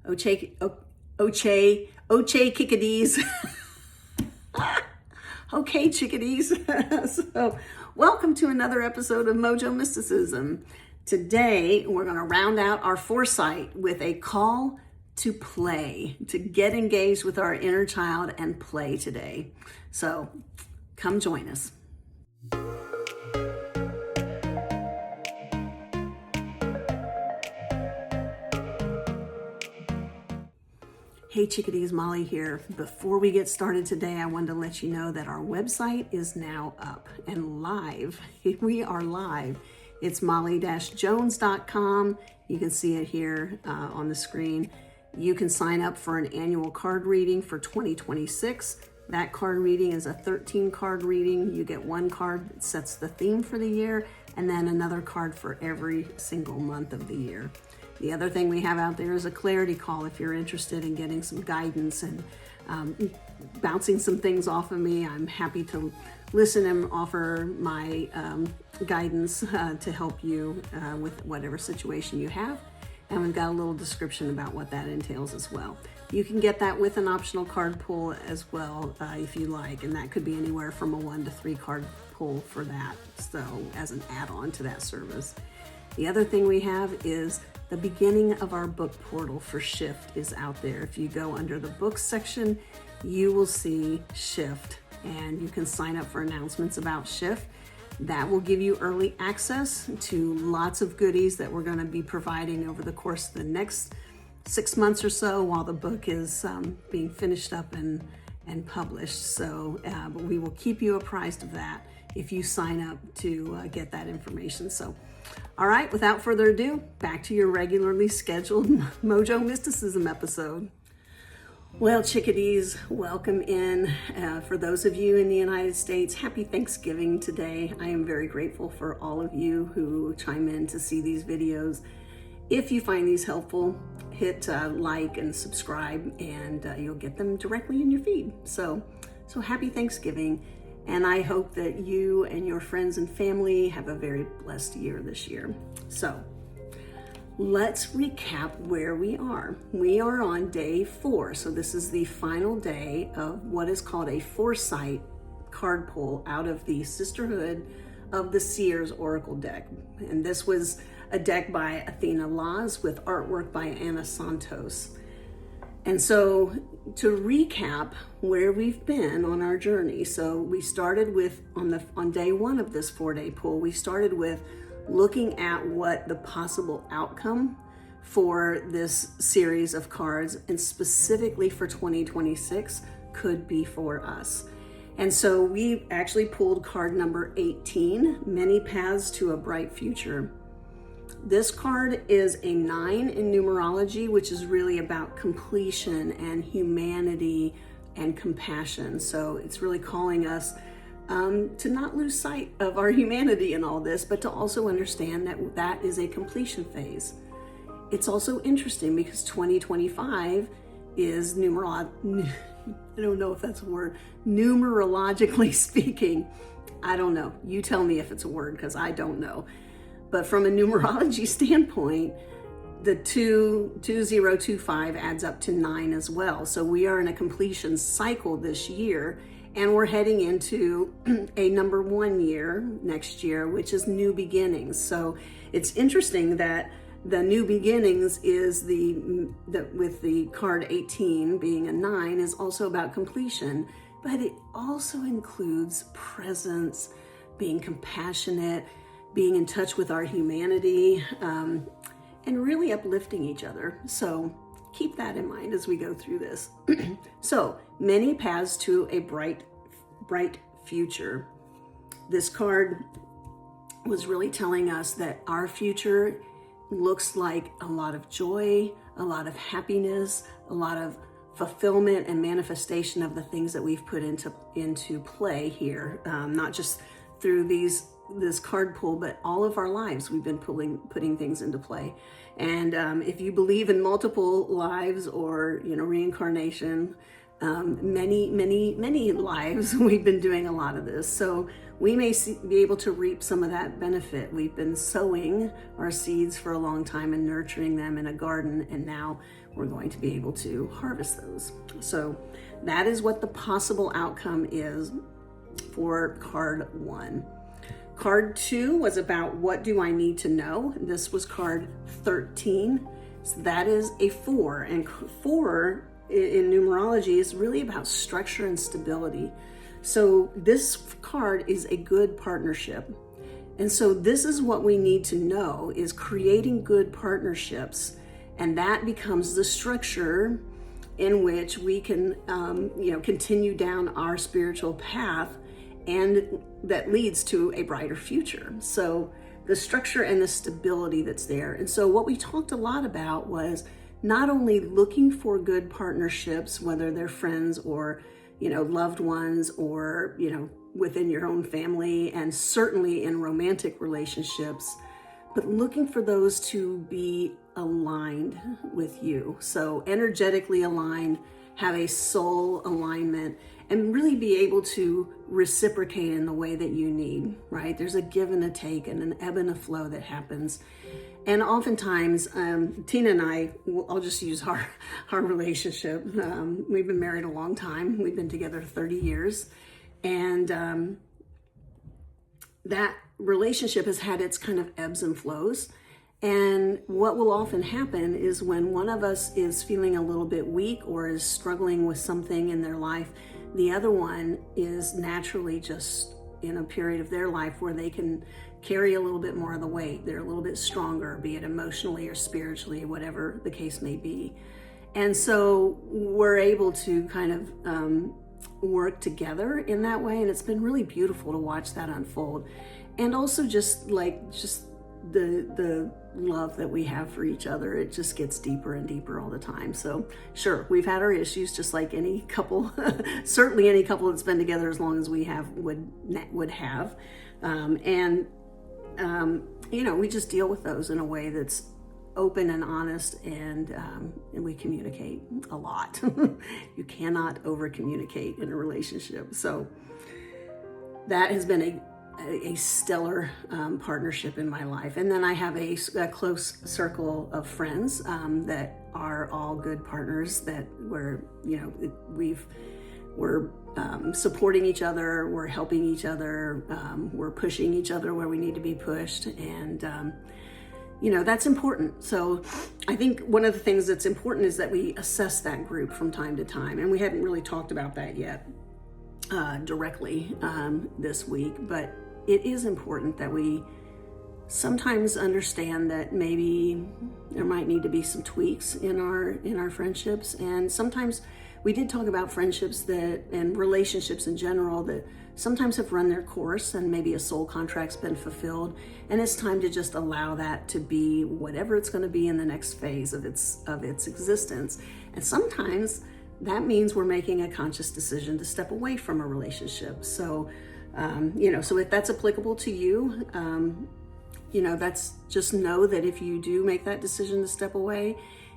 Oche kickadees. Okay, chickadees. So, welcome to another episode of Mojo Mysticism. Today, we're going to round out our foresight with a call to play, to get engaged with our inner child and play today. So, come join us. Hey chickadees, Molly here. Before we get started today, I wanted to let you know that our website is now up and live. We are live. It's molly-jones.com. You can see it here on the screen. You can sign up for an annual card reading for 2026. That card reading is a 13 card reading. You get one card that sets the theme for the year and then another card for every single month of the year. The other thing we have out there is a clarity call if you're interested in getting some guidance and bouncing some things off of me. I'm happy to listen and offer my guidance to help you with whatever situation you have. And we've got a little description about what that entails as well. You can get that with an optional card pull as well if you like, and that could be anywhere from a 1 to 3 card pull for that, so as an add-on to that service. The other thing we have is the beginning of our book portal for Shift is out there. If you go under the books section, you will see Shift, and you can sign up for announcements about Shift. That will give you early access to lots of goodies that we're going to be providing over the course of the next 6 months or so while the book is being finished up and published. So but we will keep you apprised of that if you sign up to get that information. So all right, without further ado, back to your regularly scheduled Mojo Mysticism episode. Well, chickadees, welcome in. For those of you in the United States, happy Thanksgiving today. I am very grateful for all of you who chime in to see these videos. If you find these helpful, hit like and subscribe, and you'll get them directly in your feed. So happy Thanksgiving. And I hope that you and your friends and family have a very blessed year this year. So let's recap where we are. We are on day 4. So this is the final day of what is called a foresight card pull out of the Sisterhood of the Seers Oracle deck. And this was a deck by Athena Laws with artwork by Anna Santos. And so to recap where we've been on our journey. So we started with, on day 1 of this 4-day pull, we started with looking at what the possible outcome for this series of cards, and specifically for 2026, could be for us. And so we actually pulled card number 18, Many Paths to a Bright Future. This card is a 9 in numerology, which is really about completion and humanity and compassion. So it's really calling us to not lose sight of our humanity in all this, but to also understand that that is a completion phase. It's also interesting because 2025 is I don't know if that's a word, numerologically speaking. I don't know. You tell me if it's a word, because I don't know. But from a numerology standpoint, the 2025 adds up to 9 as well. So we are in a completion cycle this year, and we're heading into a number 1 year next year, which is new beginnings. So it's interesting that the new beginnings is with the card 18 being a 9 is also about completion, but it also includes presence, being compassionate, being in touch with our humanity, and really uplifting each other. So keep that in mind as we go through this. So, many paths to a bright future. This card was really telling us that our future looks like a lot of joy, a lot of happiness, a lot of fulfillment and manifestation of the things that we've put into play here, not just through this card pull, but all of our lives we've been putting things into play. And if you believe in multiple lives or reincarnation, many lives we've been doing a lot of this. So we may be able to reap some of that benefit. We've been sowing our seeds for a long time and nurturing them in a garden, and now we're going to be able to harvest those. So that is what the possible outcome is for card 1. Card 2 was about what do I need to know. This was card 13. So that is a 4, and 4 in numerology is really about structure and stability. So this card is a good partnership. And so this is what we need to know, is creating good partnerships. And that becomes the structure in which we can, continue down our spiritual path, and that leads to a brighter future. So the structure and the stability that's there. And so what we talked a lot about was not only looking for good partnerships, whether they're friends or, loved ones, or, within your own family, and certainly in romantic relationships, but looking for those to be aligned with you. So energetically aligned, have a soul alignment, and really be able to reciprocate in the way that you need, right? There's a give and a take and an ebb and a flow that happens. And oftentimes, Tina and I, I'll just use our relationship. We've been married a long time. We've been together 30 years. And that relationship has had its kind of ebbs and flows. And what will often happen is when one of us is feeling a little bit weak or is struggling with something in their life, the other one is naturally just in a period of their life where they can carry a little bit more of the weight. They're a little bit stronger, be it emotionally or spiritually, whatever the case may be. And so we're able to kind of work together in that way. And it's been really beautiful to watch that unfold. And also just the love that we have for each other, it just gets deeper and deeper all the time. So sure, we've had our issues, just like any couple, certainly any couple that's been together as long as we have would have. We just deal with those in a way that's open and honest, and we communicate a lot. You cannot over communicate in a relationship. So that has been a stellar partnership in my life. And then I have a close circle of friends that are all good partners, that we're supporting each other, we're helping each other, we're pushing each other where we need to be pushed, and that's important. So I think one of the things that's important is that we assess that group from time to time, and we hadn't really talked about that yet directly this week, but it is important that we sometimes understand that maybe there might need to be some tweaks in our friendships. And sometimes we did talk about friendships and relationships in general that sometimes have run their course, and maybe a soul contract's been fulfilled, and it's time to just allow that to be whatever it's going to be in the next phase of its existence. And sometimes that means we're making a conscious decision to step away from a relationship. So so if that's applicable to you, that's just know that if you do make that decision to step away,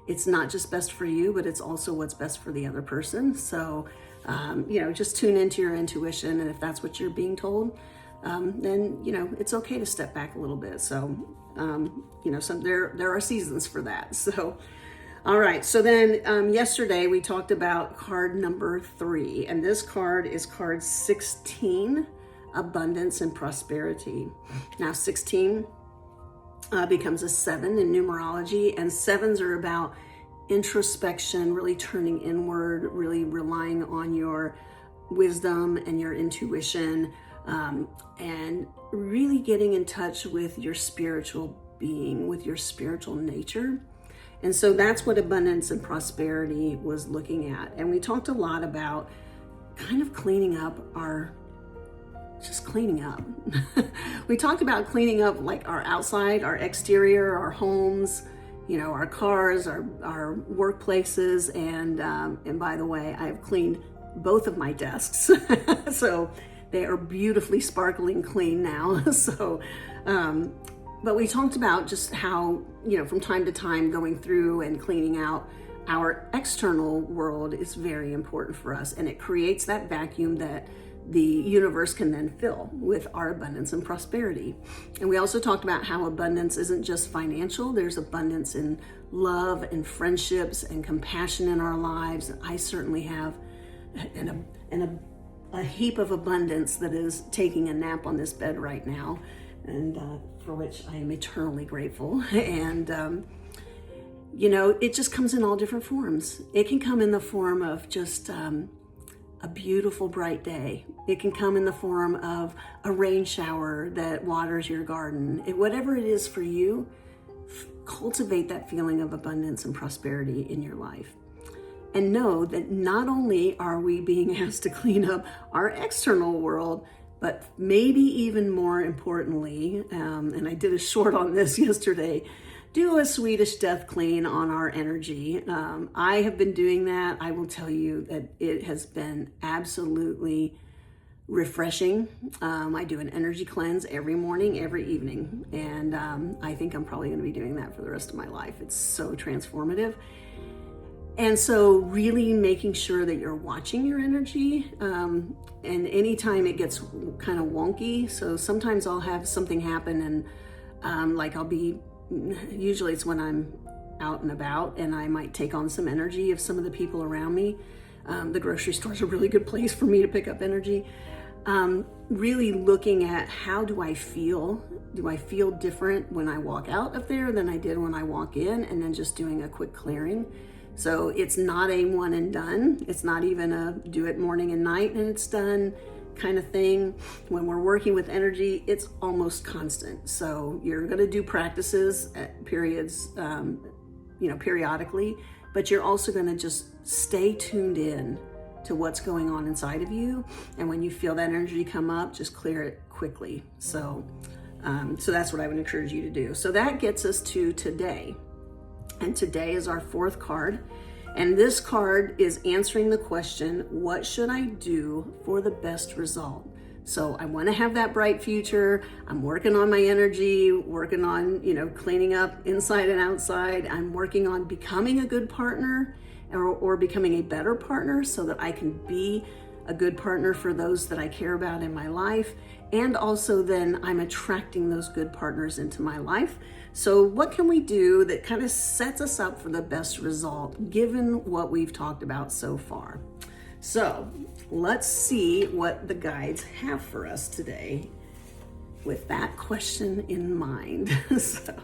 it's not just best for you, but it's also what's best for the other person. So, just tune into your intuition. And if that's what you're being told, then, it's okay to step back a little bit. So, there are seasons for that. So, all right. So then yesterday we talked about card number 3, and this card is card 16. Abundance and prosperity. Now 16 becomes a 7 in numerology, and 7s are about introspection, really turning inward, really relying on your wisdom and your intuition, and really getting in touch with your spiritual being, with your spiritual nature. And so that's what abundance and prosperity was looking at. And we talked a lot about kind of cleaning up. We talked about cleaning up like our outside, our exterior, our homes, our cars, our workplaces. And by the way, I've cleaned both of my desks. So they are beautifully sparkling clean now. So, but we talked about just how, from time to time going through and cleaning out our external world is very important for us, and it creates that vacuum that the universe can then fill with our abundance and prosperity. And we also talked about how abundance isn't just financial. There's abundance in love and friendships and compassion in our lives. I certainly have a heap of abundance that is taking a nap on this bed right now, and for which I am eternally grateful. And it just comes in all different forms. It can come in the form of just a beautiful bright day. It can come in the form of a rain shower that waters your garden. Whatever it is for you, cultivate that feeling of abundance and prosperity in your life. And know that not only are we being asked to clean up our external world, but maybe even more importantly, and I did a short on this yesterday, do a Swedish death clean on our energy. I have been doing that. I will tell you that it has been absolutely refreshing. I do an energy cleanse every morning, every evening, and I think I'm probably going to be doing that for the rest of my life. It's so transformative. And so really making sure that you're watching your energy, and anytime it gets kind of wonky. So sometimes I'll have something happen and usually it's when I'm out and about, and I might take on some energy of some of the people around me. The grocery store is a really good place for me to pick up energy. Really looking at how do I feel? Do I feel different when I walk out of there than I did when I walk in? And then just doing a quick clearing. So it's not a one and done. It's not even a do it morning and night and it's done kind of thing. When we're working with energy, it's almost constant. So you're going to do practices at periods, periodically, but you're also going to just stay tuned in to what's going on inside of you. And when you feel that energy come up, just clear it quickly. So that's what I would encourage you to do. So that gets us to today. And today is our fourth card. And this card is answering the question, what should I do for the best result? So I want to have that bright future. I'm working on my energy, working on, cleaning up inside and outside. I'm working on becoming a good partner or becoming a better partner so that I can be a good partner for those that I care about in my life. And also then I'm attracting those good partners into my life. So what can we do that kind of sets us up for the best result given what we've talked about so far? So let's see what the guides have for us today with that question in mind. So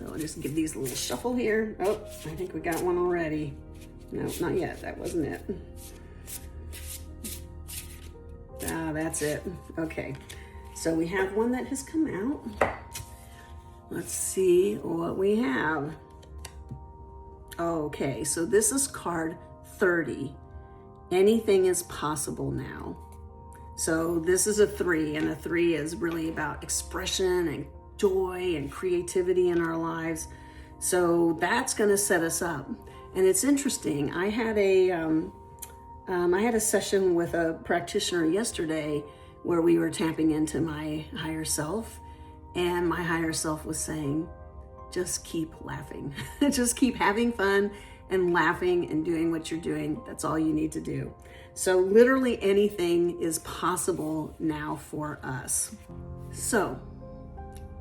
I'll just give these a little shuffle here. Oh, I think we got one already. No, not yet. That wasn't it. That's it. Okay. So we have one that has come out. Let's see what we have. Okay, so this is card 30. Anything is possible now. So this is a 3, and a 3 is really about expression and joy and creativity in our lives. So that's going to set us up. And it's interesting. I had a session with a practitioner yesterday where we were tapping into my higher self, and my higher self was saying, just keep laughing. Just keep having fun and laughing and doing what you're doing. That's all you need to do. So literally anything is possible now for us. So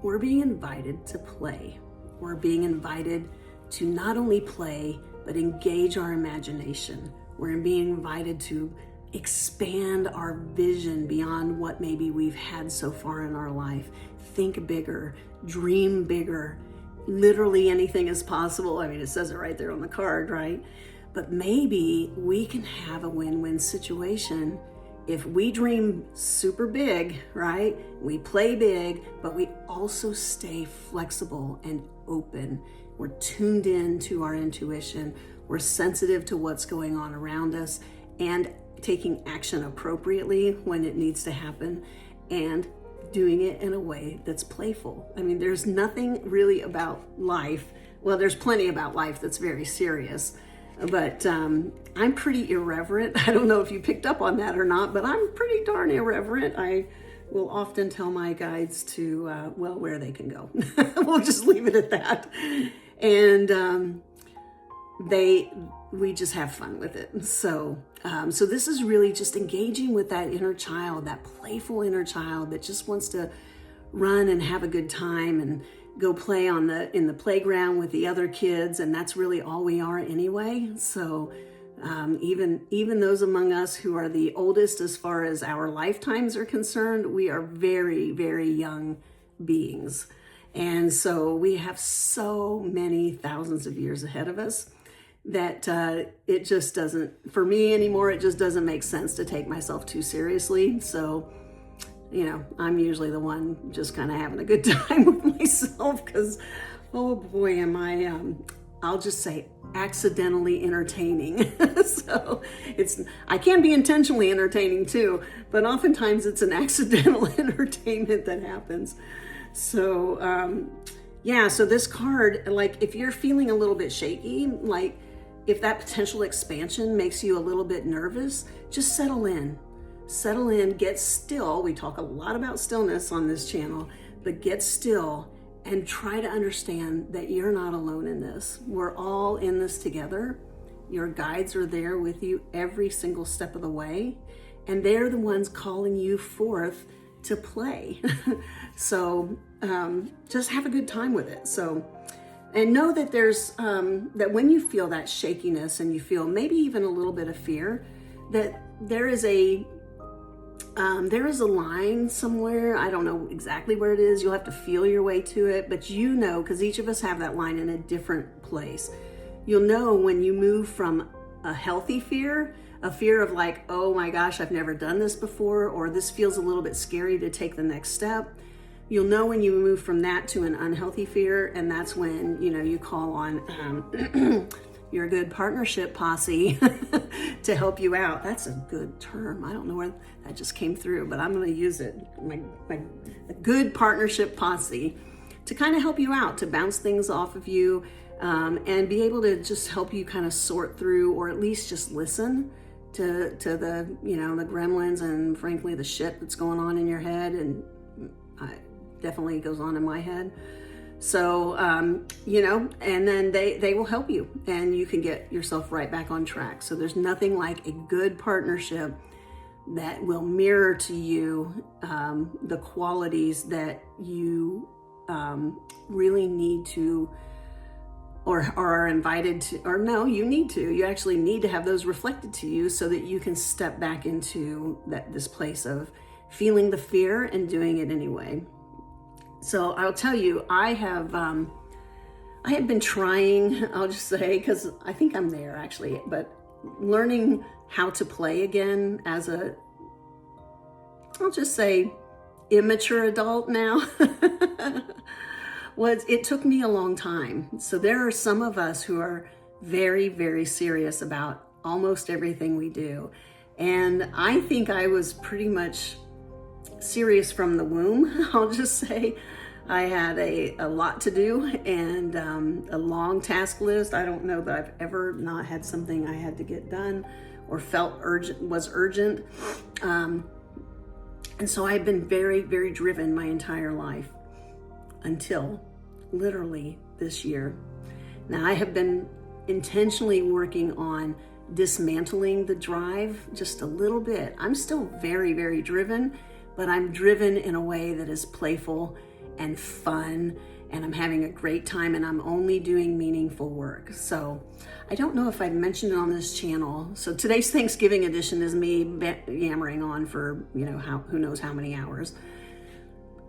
we're being invited to play. We're being invited to not only play, but engage our imagination. We're being invited to expand our vision beyond what maybe we've had so far in our life. Think bigger, dream bigger. Literally anything is possible. I mean, it says it right there on the card, right? But maybe we can have a win-win situation if we dream super big, right? We play big, but we also stay flexible and open. We're tuned in to our intuition. We're sensitive to what's going on around us and taking action appropriately when it needs to happen and doing it in a way that's playful. I mean, there's nothing really about life. Well, there's plenty about life that's very serious, but I'm pretty irreverent. I don't know if you picked up on that or not, but I'm pretty darn irreverent. I will often tell my guides to, where they can go. We'll just leave it at that. And we just have fun with it. So this is really just engaging with that inner child, that playful inner child that just wants to run and have a good time and go play in the playground with the other kids. And that's really all we are anyway. So even those among us who are the oldest as far as our lifetimes are concerned, we are very, very young beings. And so we have so many thousands of years ahead of us that it just doesn't, for me anymore, it just doesn't make sense to take myself too seriously. So, I'm usually the one just kind of having a good time with myself because, oh boy, am I, I'll just say accidentally entertaining. So I can be intentionally entertaining too, but oftentimes it's an accidental entertainment that happens. So, so this card, like if you're feeling a little bit shaky, like if that potential expansion makes you a little bit nervous, just settle in, get still. We talk a lot about stillness on this channel, but get still and try to understand that you're not alone in this. We're all in this together. Your guides are there with you every single step of the way, and they're the ones calling you forth to play. So just have a good time with it. So, and know that there's that when you feel that shakiness and you feel maybe even a little bit of fear, that there is a line somewhere. I don't know exactly where it is. You'll have to feel your way to it, but because each of us have that line in a different place. You'll know when you move from a healthy fear, a fear of like, oh my gosh, I've never done this before, or this feels a little bit scary to take the next step. You'll know when you move from that to an unhealthy fear, and that's when, you call on your good partnership posse to help you out. That's a good term. I don't know where that just came through, but I'm going to use it. A good partnership posse to kind of help you out, to bounce things off of you, and be able to just help you kind of sort through, or at least just listen to the, the gremlins and frankly the shit that's going on in your head, and definitely goes on in my head. So, and then they will help you and you can get yourself right back on track. So there's nothing like a good partnership that will mirror to you the qualities that you really need to, or are invited to, or no, you actually need to have those reflected to you so that you can step back into this place of feeling the fear and doing it anyway. So I'll tell you, I have been trying, I'll just say, because I think I'm there actually, but learning how to play again as I'll just say, immature adult now. It took me a long time. So there are some of us who are very, very serious about almost everything we do. And I think I was pretty much serious from the womb. I'll just say I had a lot to do and a long task list. I don't know that I've ever not had something I had to get done or felt was urgent. And so I've been very, very driven my entire life until literally this year. Now I have been intentionally working on dismantling the drive just a little bit. I'm still very, very driven, but I'm driven in a way that is playful and fun, and I'm having a great time, and I'm only doing meaningful work. So I don't know if I've mentioned it on this channel. So today's Thanksgiving edition is me yammering on for, who knows how many hours.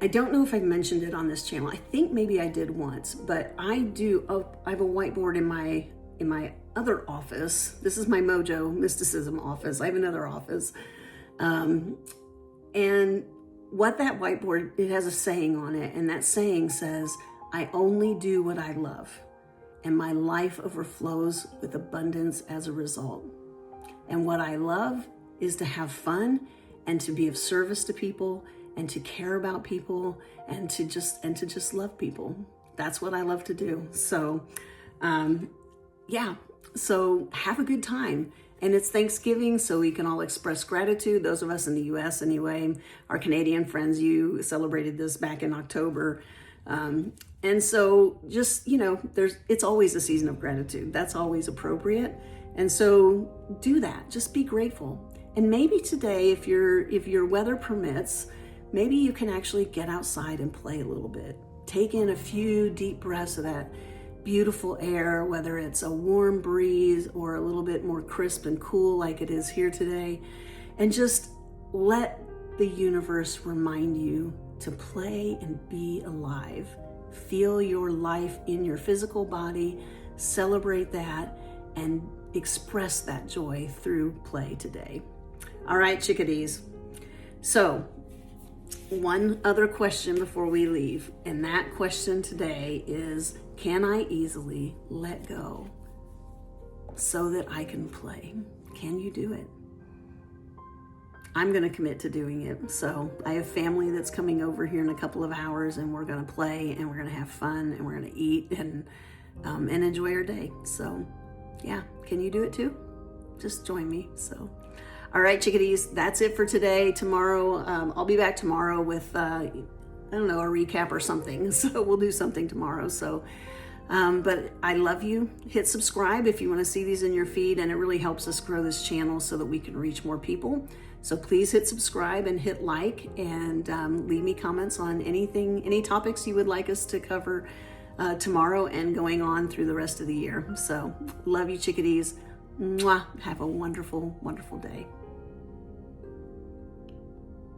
I don't know if I've mentioned it on this channel. I think maybe I did once, but I have a whiteboard in my other office. This is my Mojo Mysticism office. I have another office. And what that whiteboard, it has a saying on it, and that saying says, I only do what I love, and my life overflows with abundance as a result. And what I love is to have fun and to be of service to people and to care about people and to just love people. That's what I love to do. So, so have a good time. And it's Thanksgiving, so we can all express gratitude. Those of us in the US anyway, our Canadian friends, you celebrated this back in October. And so just, it's always a season of gratitude. That's always appropriate. And so do that. Just be grateful. And maybe today, if your weather permits, maybe you can actually get outside and play a little bit. Take in a few deep breaths of that beautiful air, whether it's a warm breeze or a little bit more crisp and cool like it is here today. And just let the universe remind you to play and be alive. Feel your life in your physical body, celebrate that, and express that joy through play today. All right, chickadees. So, one other question before we leave, and that question today is, can I easily let go so that I can play? Can you do it? I'm going to commit to doing it. So I have family that's coming over here in a couple of hours, and we're going to play and we're going to have fun and we're going to eat and enjoy our day. So yeah, can you do it too? Just join me. So, all right, chickadees, that's it for today. Tomorrow, I'll be back tomorrow with, I don't know, a recap or something. So we'll do something tomorrow. So, but I love you. Hit subscribe if you want to see these in your feed, and it really helps us grow this channel so that we can reach more people. So please hit subscribe and hit like, and leave me comments on any topics you would like us to cover tomorrow and going on through the rest of the year. So love you, chickadees. Mwah. Have a wonderful, wonderful day.